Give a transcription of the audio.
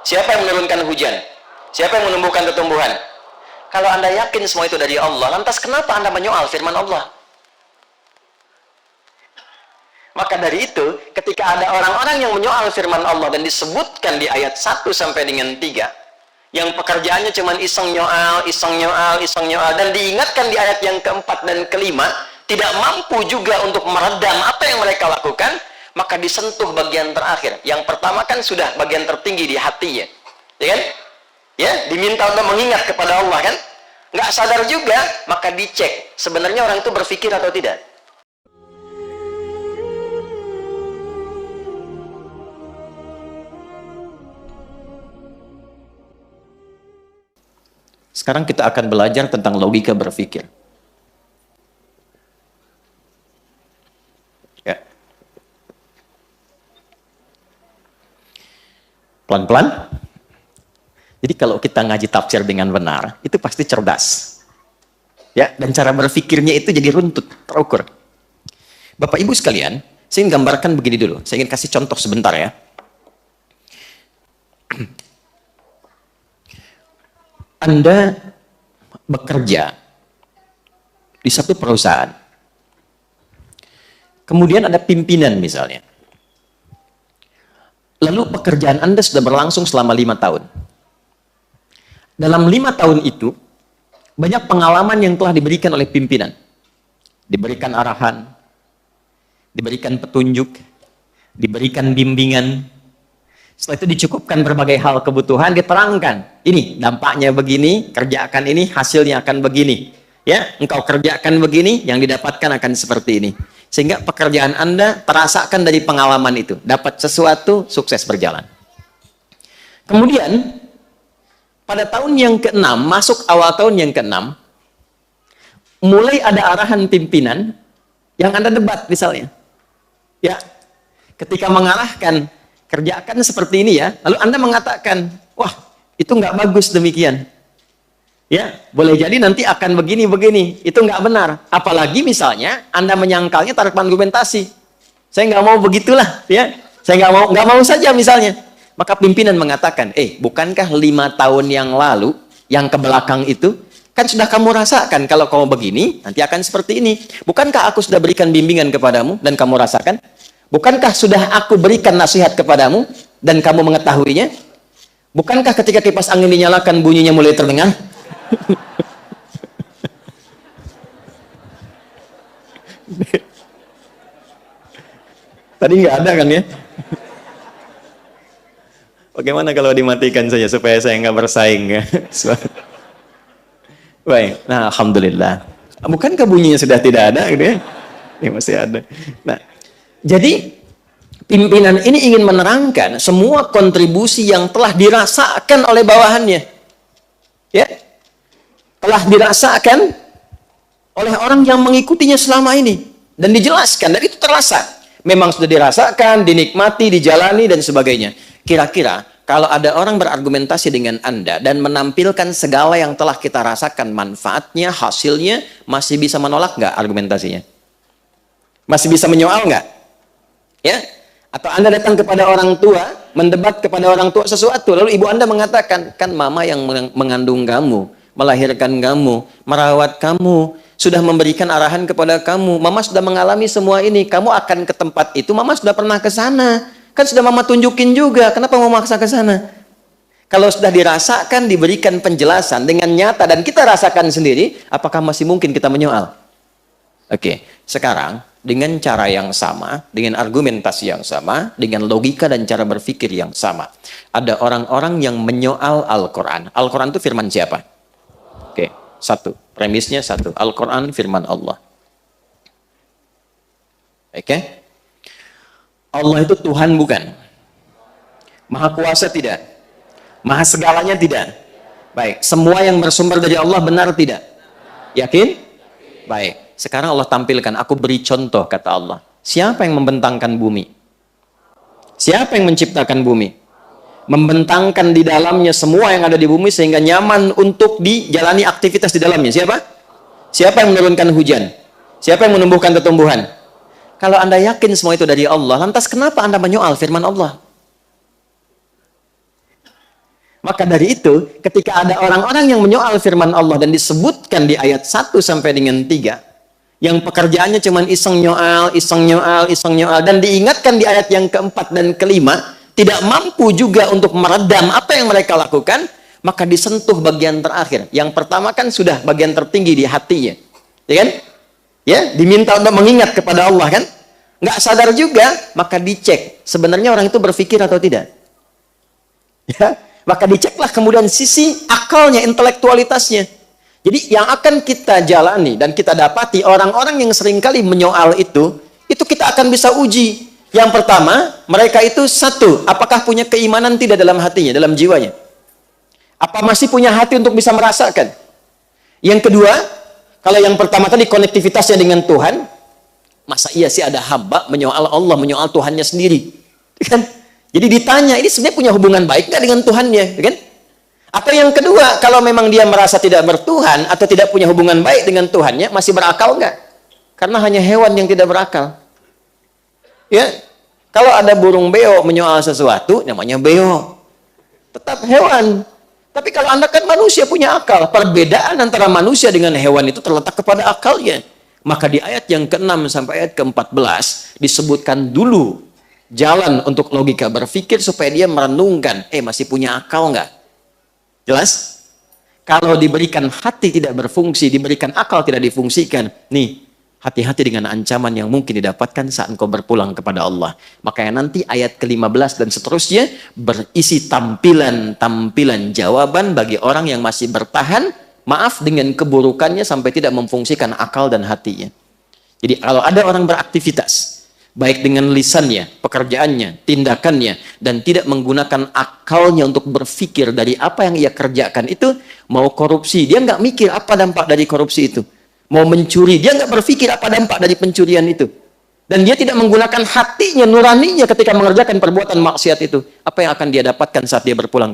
Siapa yang menurunkan hujan? Siapa yang menumbuhkan tumbuhan? Kalau Anda yakin semua itu dari Allah, lantas kenapa Anda menyoal firman Allah? Maka dari itu, ketika ada orang-orang yang menyoal firman Allah dan disebutkan di ayat 1 sampai dengan 3, yang pekerjaannya cuma iseng nyoal, dan diingatkan di ayat yang keempat dan kelima, tidak mampu juga untuk meredam apa yang mereka lakukan, maka disentuh bagian terakhir. Yang pertama kan sudah bagian tertinggi di hatinya, ya kan? Ya, diminta untuk mengingat kepada Allah kan? Nggak sadar juga, maka dicek sebenarnya orang itu berpikir atau tidak. Sekarang kita akan belajar tentang logika berpikir. Ya. Pelan-pelan. Jadi kalau kita ngaji tafsir dengan benar, itu pasti cerdas. Ya, dan cara berpikirnya itu jadi runtut, terukur. Bapak Ibu sekalian, saya ingin gambarkan begini dulu. Saya ingin kasih contoh sebentar ya. Anda bekerja di satu perusahaan. Kemudian ada pimpinan misalnya. Lalu pekerjaan Anda sudah berlangsung selama 5 tahun. Dalam 5 tahun itu, banyak pengalaman yang telah diberikan oleh pimpinan. Diberikan arahan, diberikan petunjuk, diberikan bimbingan. Setelah itu dicukupkan berbagai hal kebutuhan, diterangkan. Ini dampaknya begini, kerjakan ini, hasilnya akan begini. Ya, engkau kerjakan begini, yang didapatkan akan seperti ini. Sehingga pekerjaan Anda terasakan dari pengalaman itu. Dapat sesuatu, sukses berjalan. Kemudian, pada tahun yang ke-6, masuk awal tahun yang ke-6, mulai ada arahan pimpinan yang Anda debat misalnya. Ya, ketika mengarahkan, kerjakan seperti ini ya, lalu Anda mengatakan, wah, itu nggak bagus demikian. Ya, boleh jadi nanti akan begini-begini, itu nggak benar. Apalagi misalnya Anda menyangkalnya tanpa argumentasi. Saya nggak mau begitulah, ya. Saya nggak mau saja misalnya. Maka pimpinan mengatakan, bukankah 5 tahun yang lalu, yang ke belakang itu, kan sudah kamu rasakan kalau kamu begini, nanti akan seperti ini. Bukankah aku sudah berikan bimbingan kepadamu dan kamu rasakan? Bukankah sudah aku berikan nasihat kepadamu dan kamu mengetahuinya? Bukankah ketika kipas angin dinyalakan bunyinya mulai terdengar? Tadi nggak ada kan ya? Bagaimana kalau dimatikan saja supaya saya nggak bersaing ya? Baik, nah alhamdulillah. Bukankah bunyinya sudah tidak ada gitu ya? Ini masih ada. Nah, jadi pimpinan ini ingin menerangkan semua kontribusi yang telah dirasakan oleh bawahannya. Ya. Telah dirasakan oleh orang yang mengikutinya selama ini dan dijelaskan dan itu terasa. Memang sudah dirasakan, dinikmati, dijalani dan sebagainya. Kira-kira kalau ada orang berargumentasi dengan Anda dan menampilkan segala yang telah kita rasakan manfaatnya, hasilnya, masih bisa menolak nggak argumentasinya? Masih bisa menyoal nggak? Ya, atau Anda datang kepada orang tua, mendebat kepada orang tua sesuatu, lalu ibu Anda mengatakan, kan mama yang mengandung kamu, melahirkan kamu, merawat kamu, sudah memberikan arahan kepada kamu, mama sudah mengalami semua ini, kamu akan ke tempat itu, mama sudah pernah ke sana, kan sudah mama tunjukin juga, kenapa mau maksa ke sana? Kalau sudah dirasakan, diberikan penjelasan dengan nyata dan kita rasakan sendiri, apakah masih mungkin kita menyoal? Oke, sekarang dengan cara yang sama, dengan argumentasi yang sama, dengan logika dan cara berpikir yang sama. Ada orang-orang yang menyoal Al-Quran. Al-Quran itu firman siapa? Oke, satu. Premisnya satu. Al-Quran firman Allah. Oke? Allah itu Tuhan bukan? Maha kuasa tidak? Maha segalanya tidak? Baik. Semua yang bersumber dari Allah benar tidak? Yakin? Baik. Sekarang Allah tampilkan, aku beri contoh, kata Allah. Siapa yang membentangkan bumi? Siapa yang menciptakan bumi? Membentangkan di dalamnya semua yang ada di bumi sehingga nyaman untuk dijalani aktivitas di dalamnya. Siapa? Siapa yang menurunkan hujan? Siapa yang menumbuhkan tumbuhan? Kalau Anda yakin semua itu dari Allah, lantas kenapa Anda menyoal firman Allah? Maka dari itu, ketika ada orang-orang yang menyoal firman Allah dan disebutkan di ayat 1 sampai dengan 3, yang pekerjaannya cuma iseng nyoal, dan diingatkan di ayat yang keempat dan kelima, tidak mampu juga untuk meredam apa yang mereka lakukan, maka disentuh bagian terakhir. Yang pertama kan sudah bagian tertinggi di hatinya. Ya kan? Ya, diminta untuk mengingat kepada Allah kan? Nggak sadar juga, maka dicek. Sebenarnya orang itu berpikir atau tidak? Ya, maka diceklah kemudian sisi akalnya, intelektualitasnya. Jadi yang akan kita jalani dan kita dapati orang-orang yang seringkali menyoal itu kita akan bisa uji. Yang pertama, mereka itu satu, apakah punya keimanan tidak dalam hatinya, dalam jiwanya? Apa masih punya hati untuk bisa merasakan? Yang kedua, kalau yang pertama tadi konektivitasnya dengan Tuhan, masa iya sih ada hamba menyoal Allah, menyoal Tuhannya sendiri? Kan? Jadi ditanya, ini sebenarnya punya hubungan baik nggak dengan Tuhannya? Kan? Atau yang kedua, kalau memang dia merasa tidak bertuhan atau tidak punya hubungan baik dengan Tuhannya, masih berakal nggak? Karena hanya hewan yang tidak berakal. Ya, kalau ada burung beo menyoal sesuatu, namanya beo. Tetap hewan. Tapi kalau Anda kan manusia punya akal. Perbedaan antara manusia dengan hewan itu terletak kepada akalnya. Maka di ayat yang ke-6 sampai ayat ke-14 disebutkan dulu jalan untuk logika berpikir supaya dia merenungkan, masih punya akal nggak? Jelas? Kalau diberikan hati tidak berfungsi, diberikan akal tidak difungsikan, nih, hati-hati dengan ancaman yang mungkin didapatkan saat engkau berpulang kepada Allah. Makanya nanti ayat ke-15 dan seterusnya berisi tampilan-tampilan jawaban bagi orang yang masih bertahan, maaf, dengan keburukannya sampai tidak memfungsikan akal dan hatinya. Jadi kalau ada orang beraktivitas, baik dengan lisannya, pekerjaannya, tindakannya, dan tidak menggunakan akalnya untuk berpikir dari apa yang ia kerjakan itu, mau korupsi, dia nggak mikir apa dampak dari korupsi itu. Mau mencuri, dia nggak berpikir apa dampak dari pencurian itu. Dan dia tidak menggunakan hatinya, nuraninya ketika mengerjakan perbuatan maksiat itu. Apa yang akan dia dapatkan saat dia berpulang